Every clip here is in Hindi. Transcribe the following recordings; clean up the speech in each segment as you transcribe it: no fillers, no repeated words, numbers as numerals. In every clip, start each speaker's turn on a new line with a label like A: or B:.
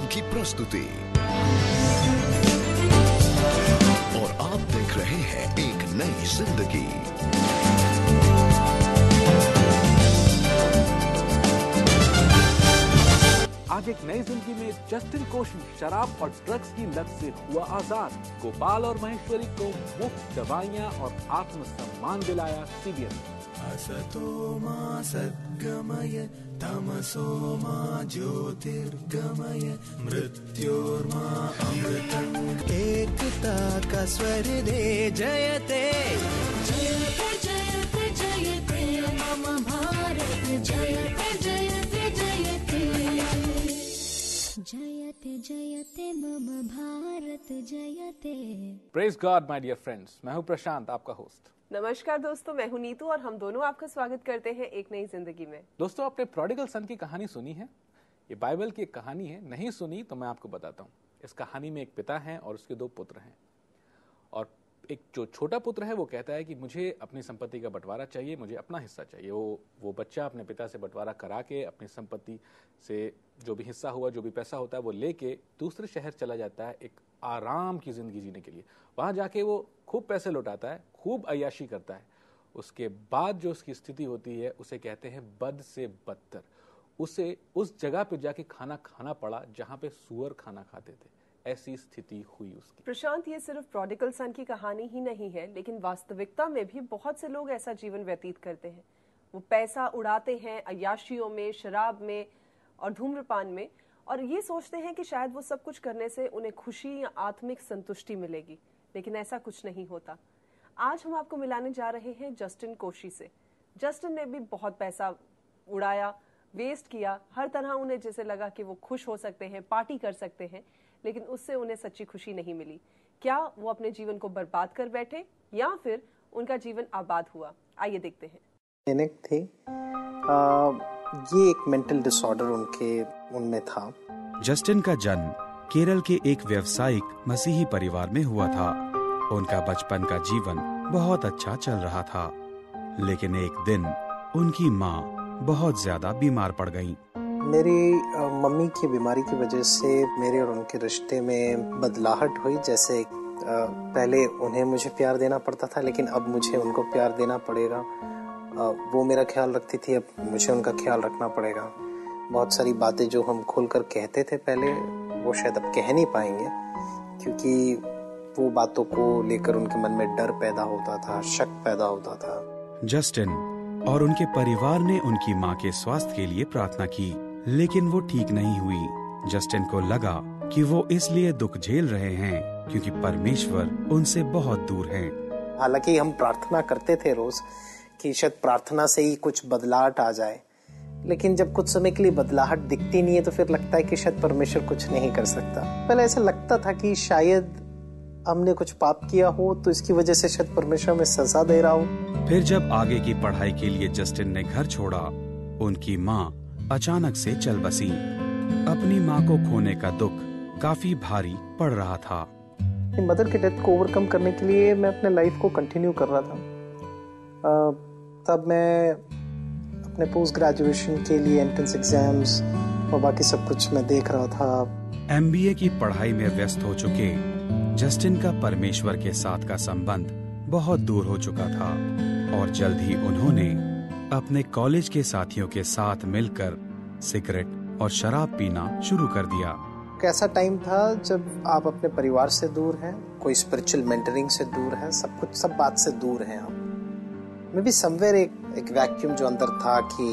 A: की प्रस्तुति और आप देख रहे हैं एक नई जिंदगी।
B: आज एक नई जिंदगी में जस्टिन कोशी शराब और ड्रग्स की लत से हुआ आजाद। गोपाल और महेश्वरी को मुफ्त दवाइयां और आत्मसम्मान दिलाया सीबीएस।
C: असतो मा सद्गमय तमसो मा ज्योतिर्गमय मृत्योर्मा अमृतम्। एकता का स्वर दे जयते
D: जयते जयते जयते मम भारत जयते जयते जयते जयते जयते मम भारत जयते।
B: Praise God my dear friends, मैं हूं प्रशांत, आपका होस्ट।
E: नमस्कार दोस्तों, मैं हूं नीतू और हम दोनों आपका स्वागत करते हैं एक नई जिंदगी में।
B: दोस्तों, आपने प्रोडिगल सन की कहानी सुनी है? ये बाइबल की एक कहानी है। नहीं सुनी तो मैं आपको बताता हूँ। इस कहानी में एक पिता है और उसके दो पुत्र हैं। और एक जो छोटा पुत्र है वो कहता है कि मुझे अपनी संपत्ति का बंटवारा चाहिए, मुझे अपना हिस्सा चाहिए। वो बच्चा अपने पिता से बंटवारा करा के अपनी संपत्ति से जो भी हिस्सा हुआ, जो भी पैसा होता है, वो लेके दूसरे शहर चला जाता है एक आराम की जिंदगी जीने के लिए। वहां जाके वो खूब पैसे लौटाता है, खूब अय्याशी करता है। उसके बाद जो उसकी स्थिति होती है उसे कहते हैं बद से बदतर। उसे उस जगह पे जाके खाना खाना पड़ा जहां पे सुअर खाना खाते थे। ऐसी स्थिति हुई उसकी।
E: प्रशांत, ये सिर्फ प्रोडिगल सन की कहानी ही नहीं है, लेकिन वास्तविकता में भी बहुत से लोग ऐसा जीवन व्यतीत करते हैं। वो पैसा उड़ाते हैं अय्याशियों में, शराब में और धूम्रपान में, और ये सोचते हैं कि शायद वो सब कुछ करने से उन्हें खुशी या आत्मिक संतुष्टि मिलेगी, लेकिन ऐसा कुछ नहीं होता। आज हम आपको मिलाने जा रहे हैं जस्टिन कोशी से। जस्टिन ने भी बहुत पैसा उड़ाया, वेस्ट किया। हर तरह उन्हें जैसे लगा कि वो खुश हो सकते हैं, पार्टी कर सकते हैं, लेकिन उससे उन्हें सच्ची खुशी नहीं मिली। क्या वो अपने जीवन को बर्बाद कर बैठे या फिर उनका जीवन आबाद हुआ? आइए देखते हैं।
F: थे ये एक मेंटल डिसऑर्डर उनमें था।
G: जस्टिन का जन्म केरल के एक व्यावसायिक मसीही परिवार में हुआ था। उनका बचपन का जीवन बहुत अच्छा चल रहा था, लेकिन एक दिन उनकी माँ बहुत ज्यादा बीमार पड़ गईं।
F: मेरी मम्मी की बीमारी की वजह से मेरे और उनके रिश्ते में बदलाहट हुई। जैसे पहले उन्हें मुझे प्यार देना पड़ता था, लेकिन अब मुझे उनको प्यार देना पड़ेगा। वो मेरा ख्याल रखती थी, अब मुझे उनका ख्याल रखना पड़ेगा। बहुत सारी बातें जो हम खुलकर कहते थे पहले, वो शायद अब कह नहीं पाएंगे, क्योंकि वो बातों को लेकर उनके मन में डर पैदा होता था, शक पैदा होता था।
G: जस्टिन और उनके परिवार ने उनकी माँ के स्वास्थ्य के लिए प्रार्थना की, लेकिन वो ठीक नहीं हुई। जस्टिन को लगा कि वो इसलिए दुख झेल रहे हैं क्योंकि परमेश्वर उनसे बहुत दूर है।
F: हालांकि हम प्रार्थना करते थे रोज कि शायद प्रार्थना से ही कुछ बदलाहट आ जाए, लेकिन जब कुछ समय के लिए बदलाहट दिखती नहीं है तो फिर लगता है कि शायद परमेश्वर कुछ नहीं कर सकता। पहले ऐसा लगता था कि शायद हमने कुछ पाप किया हो तो इसकी वजह से शायद परमेश्वर हमें सजा दे रहा हो।
G: फिर जब आगे की पढ़ाई के लिए जस्टिन ने घर छोड़ा, उनकी माँ अचानक से चल बसी। अपनी माँ को खोने का दुख काफी भारी पड़ रहा था।
F: मदर के डेथ को ओवरकम करने के लिए मैं अपने लाइफ को कंटिन्यू कर रहा था। तब मैं अपने पोस्ट ग्रेजुएशन के लिए एंट्रेंस एग्जाम्स और बाकी सब कुछ मैं देख रहा था।
G: MBA की पढ़ाई में व्यस्त हो चुके जस्टिन का परमेश्वर के साथ का संबंध बहुत दूर हो चुका था और जल्द ही उन्होंने अपने कॉलेज के साथियों के साथ मिलकर सिगरेट और शराब पीना शुरू कर दिया।
F: कैसा टाइम था जब आप अपने परिवार से दूर हैं, कोई स्पिरिचुअल मेंटरिंग से दूर है, सब कुछ, सब बात से दूर हैं आप। मे बी समवेयर एक वैक्यूम जो अंदर था कि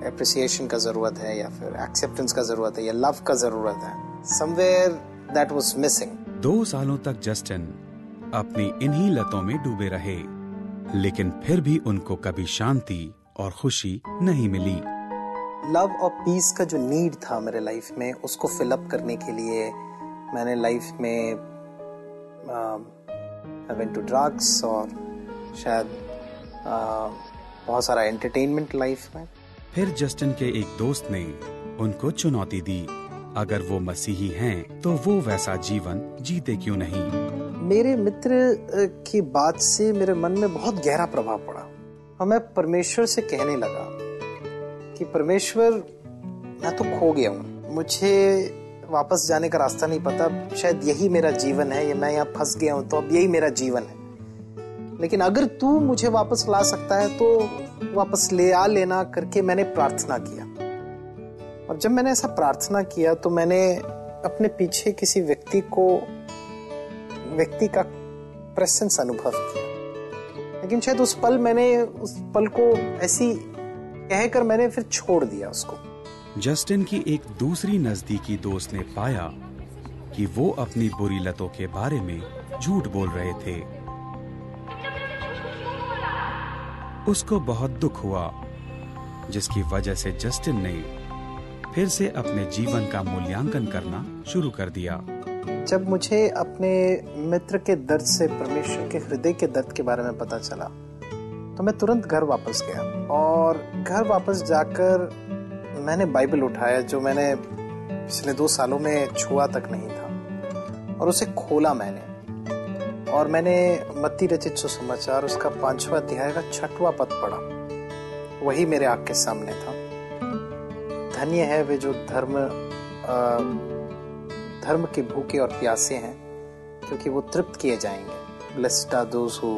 F: एप्रिसिएशन का जरूरत है या फिर एक्सेप्टेंस का जरूरत है या लव का जरूरत है, समवेयर दैट वाज मिसिंग।
G: 2 सालों तक जस्टिन अपनी इन्हीं लतों में डूबे रहे, लेकिन फिर भी उनको कभी शांति और खुशी नहीं मिली।
F: लव और पीस का जो नीड था मेरे लाइफ में, उसको फिलअप करने के लिए मैंने लाइफ में आई वेंट टू ड्रग्स और शायद बहुत सारा एंटरटेनमेंट लाइफ में।
G: फिर जस्टिन के एक दोस्त ने उनको चुनौती दी, अगर वो मसीही हैं तो वो वैसा जीवन जीते क्यों नहीं।
F: मेरे मित्र की बात से मेरे मन में बहुत गहरा प्रभाव पड़ा और मैं परमेश्वर से कहने लगा कि परमेश्वर, मैं तो खो गया हूँ, मुझे वापस जाने का रास्ता नहीं पता, शायद यही मेरा जीवन है, ये मैं यहाँ फंस गया हूँ तो अब यही मेरा जीवन है, लेकिन अगर तू मुझे वापस ला सकता है तो वापस ले आ लेना करके मैंने प्रार्थना किया। और जब मैंने ऐसा प्रार्थना किया तो मैंने अपने पीछे किसी व्यक्ति का प्रेजेंस अनुभव किया, लेकिन शायद उस पल को ऐसी कहकर मैंने फिर छोड़ दिया उसको।
G: जस्टिन की एक दूसरी नजदीकी दोस्त ने पाया कि वो अपनी बुरी लतों के बारे में झूठ बोल रहे थे। उसको बहुत दुख हुआ, जिसकी वजह से जस्टिन ने फिर से अपने जीवन का मूल्यांकन करना शुरू कर दिया।
F: जब मुझे अपने मित्र के दर्द से परमेश्वर के हृदय के दर्द के बारे में पता चला तो मैं तुरंत घर वापस गया, और घर वापस जाकर मैंने बाइबल उठाया जो मैंने पिछले 2 सालों में छुआ तक नहीं था, और उसे खोला मैंने, और मैंने मत्ती रचित सुसमाचार उसका 5वां अध्याय का 6वां पद पढ़ा। वही मेरे आँख के सामने था। धन्य है वे जो धर्म के भूखे और प्यासे हैं, क्योंकि वो तृप्त किए जाएंगे। Blessed are those who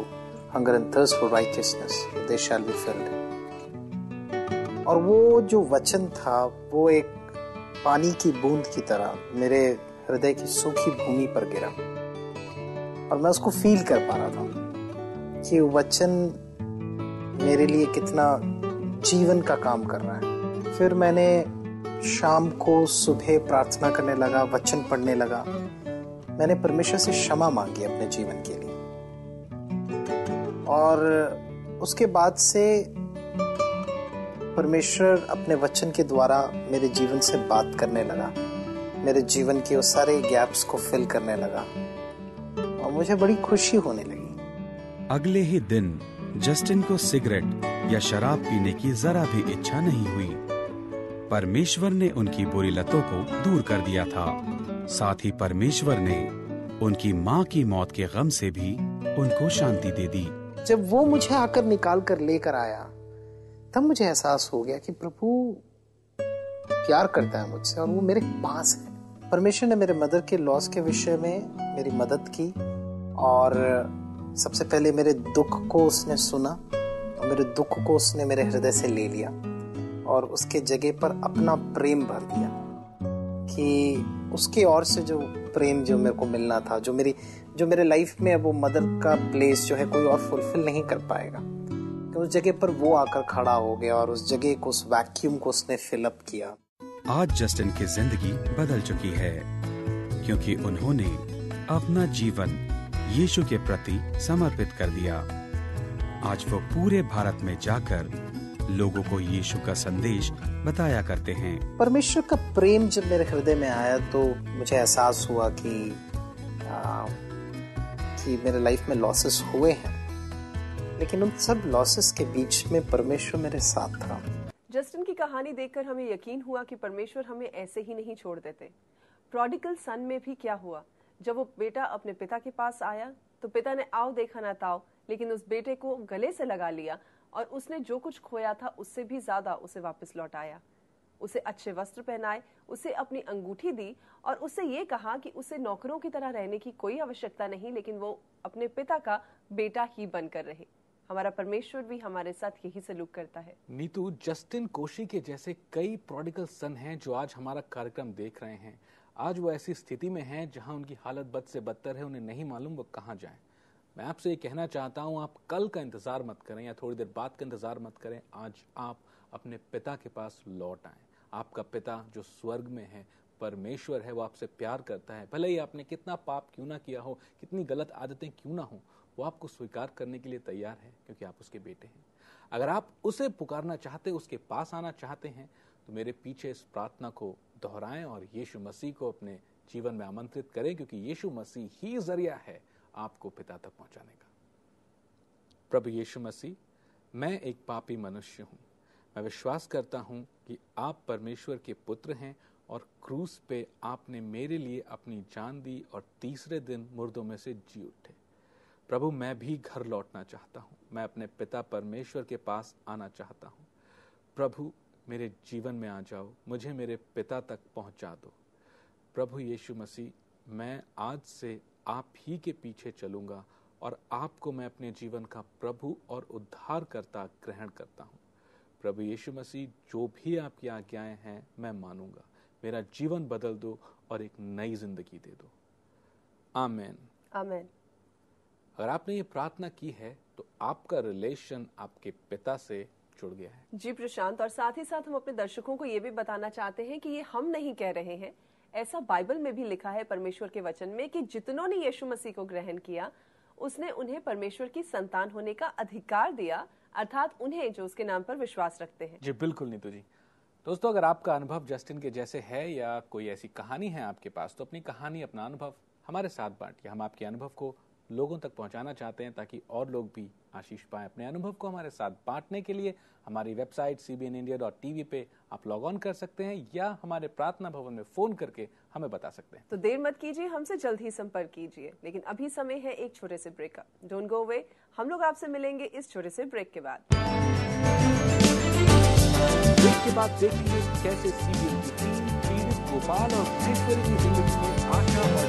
F: hunger and thirst for righteousness, they shall be filled. और वो जो वचन था वो एक पानी की बूंद की तरह मेरे हृदय की सूखी भूमि पर गिरा, और मैं उसको फील कर पा रहा था कि वचन मेरे लिए कितना जीवन का काम कर रहा है। फिर मैंने शाम को सुबह प्रार्थना करने लगा, वचन पढ़ने लगा। मैंने परमेश्वर से क्षमा मांगी अपने जीवन के लिए, और उसके बाद से परमेश्वर अपने वचन के द्वारा मेरे जीवन से बात करने लगा, मेरे जीवन के उस सारे गैप्स को फिल करने लगा, और मुझे बड़ी खुशी होने लगी।
G: अगले ही दिन जस्टिन को सिगरेट या शराब पीने की जरा भी इच्छा नहीं हुई। परमेश्वर ने उनकी बुरी लतों को दूर कर दिया था। साथ ही परमेश्वर ने उनकी माँ की मौत के गम से भी उनको शांति दे दी।
F: जब वो मुझे आकर निकाल कर लेकर आया, तब मुझे एहसास हो गया कि प्रभु प्यार करता है मुझसे, और वो मेरे पास है। परमेश्वर ने मेरे मदर के लॉस के विषय में मेरी मदद की, और सबसे पहले मेरे दुख को उसने सुना, और मेरे दुख को उसने मेरे हृदय से ले लिया, और उसके जगह पर अपना प्रेम भर दिया कि उसके और से जो प्रेम जो मेरे को मिलना था, जो मेरे लाइफ में वो मदर का प्लेस जो है कोई और फुलफिल नहीं कर पाएगा, कि उस जगह पर वो आकर खड़ा हो गया, और उस जगह को, उस वैक्यूम को उसने फिल अप किया।
G: आज जस्टिन की जिंदगी बदल चुकी है, क्योंकि उन्होंने अपना जीवन यीशु के प्रति समर्पित कर दिया। आज वो पूरे भारत में जाकर लोगों को यीशु का संदेश बताया करते हैं।
F: परमेश्वर का प्रेम जब मेरे हृदय में आया तो मुझे एहसास हुआ कि मेरे लाइफ में लॉसेस हुए हैं, लेकिन उन सब लॉसेस के बीच में परमेश्वर मेरे साथ था।
E: जस्टिन की कहानी देखकर हमें यकीन हुआ कि परमेश्वर हमें ऐसे ही नहीं छोड़ देते। प्रोडिगल सन में भी क्या हुआ, जब वो बेटा अपने पिता के पास आया तो पिता ने आओ देखा ना ताओ, लेकिन उस बेटे को गले से लगा लिया, और उसने जो कुछ खोया था उससे भी ज्यादा उसे वापस लौटाया। उसे अच्छे वस्त्र पहनाए, उसे अपनी अंगूठी दी, और उससे ये कहा कि उसे नौकरों की तरह रहने की कोई आवश्यकता नहीं, लेकिन वो अपने पिता का बेटा ही बनकर रहे। हमारा परमेश्वर भी हमारे साथ यही सलूक करता है।
B: नीतू, जस्टिन कोशी के जैसे कई प्रोडिगल सन हैं जो आज हमारा कार्यक्रम देख रहे हैं। आज वो ऐसी स्थिति में हैं जहां उनकी हालत बद से बदतर है, उन्हें नहीं मालूम वो कहां जाएं। मैं आपसे ये कहना चाहता हूं, आप कल का इंतजार मत करें या थोड़ी देर बाद का इंतजार मत करें। आज आप अपने पिता के पास लौट आएं। आपका पिता जो स्वर्ग में है, परमेश्वर है, वो आपसे प्यार करता है। भले ही आपने कितना पाप क्यों ना किया हो, कितनी गलत आदतें क्यों ना हो, वो आपको स्वीकार करने के लिए तैयार है, क्योंकि आप उसके बेटे हैं। अगर आप उसे पुकारना चाहते, उसके पास आना चाहते हैं, तो मेरे पीछे इस प्रार्थना को दोहराएं और यीशु मसीह को अपने जीवन में आमंत्रित करें, क्योंकि यीशु मसीह ही जरिया है आपको पिता तक पहुंचाने का। प्रभु यीशु मसीह, मैं एक पापी मनुष्य हूं। मैं विश्वास करता हूं कि आप परमेश्वर के पुत्र हैं, और क्रूस पे आपने मेरे लिए अपनी जान दी और तीसरे दिन मुर्दों में से जी उठे। प्रभु, मैं भी घर लौटना चाहता हूं। मैं अपने पिता परमेश्वर के पास आना चाहता हूं। प्रभु, मेरे जीवन में आ जाओ, मुझे मेरे पिता तक पहुंचा दो। प्रभु यीशु मसीह, मैं आज से आप ही के पीछे चलूंगा और आपको मैं अपने जीवन का प्रभु और उद्धारकर्ता ग्रहण करता हूँ। प्रभु यीशु मसीह, जो भी आपकी आज्ञाएं हैं मैं मानूंगा। मेरा जीवन बदल दो और एक नई जिंदगी दे दो। आमीन।
E: आमीन।
B: अगर आपने ये प्रार्थना की है तो आपका रिलेशन आपके पिता से जुड़ गया है।
E: जी प्रशांत, और साथ ही साथ हम अपने दर्शकों को ये भी बताना चाहते हैं कि ये हम नहीं कह रहे हैं, ऐसा बाइबल में भी लिखा है परमेश्वर के वचन में कि जितनों ने यीशु मसीह को ग्रहण किया उसने उन्हें परमेश्वर की संतान होने का अधिकार दिया, अर्थात उन्हें जो उसके नाम पर विश्वास रखते हैं।
B: जी बिल्कुल नीतू जी। दोस्तों, अगर आपका अनुभव जस्टिन के जैसे है या कोई ऐसी कहानी है आपके पास, तो अपनी कहानी, अपना अनुभव हमारे साथ बांटिए। हम आपके अनुभव को लोगों तक पहुंचाना चाहते हैं ताकि और लोग भी आशीष पाएं। अपने अनुभव को हमारे साथ बांटने के लिए हमारी वेबसाइट cbnindia.tv पे आप लॉग ऑन कर सकते हैं या हमारे प्रार्थना भवन में फोन करके हमें बता सकते हैं।
E: तो देर मत कीजिए, हमसे जल्द ही संपर्क कीजिए। लेकिन अभी समय है एक छोटे से ब्रेक का। डोंट गो अवे, हम लोग आपसे मिलेंगे इस छोटे से ब्रेक के बाद।
B: ब्रेक के बाद देखेंगे कैसे सीबीएन की टीम पीड़ित गोपाल और महेश्वरी की जिंदगी में आशा और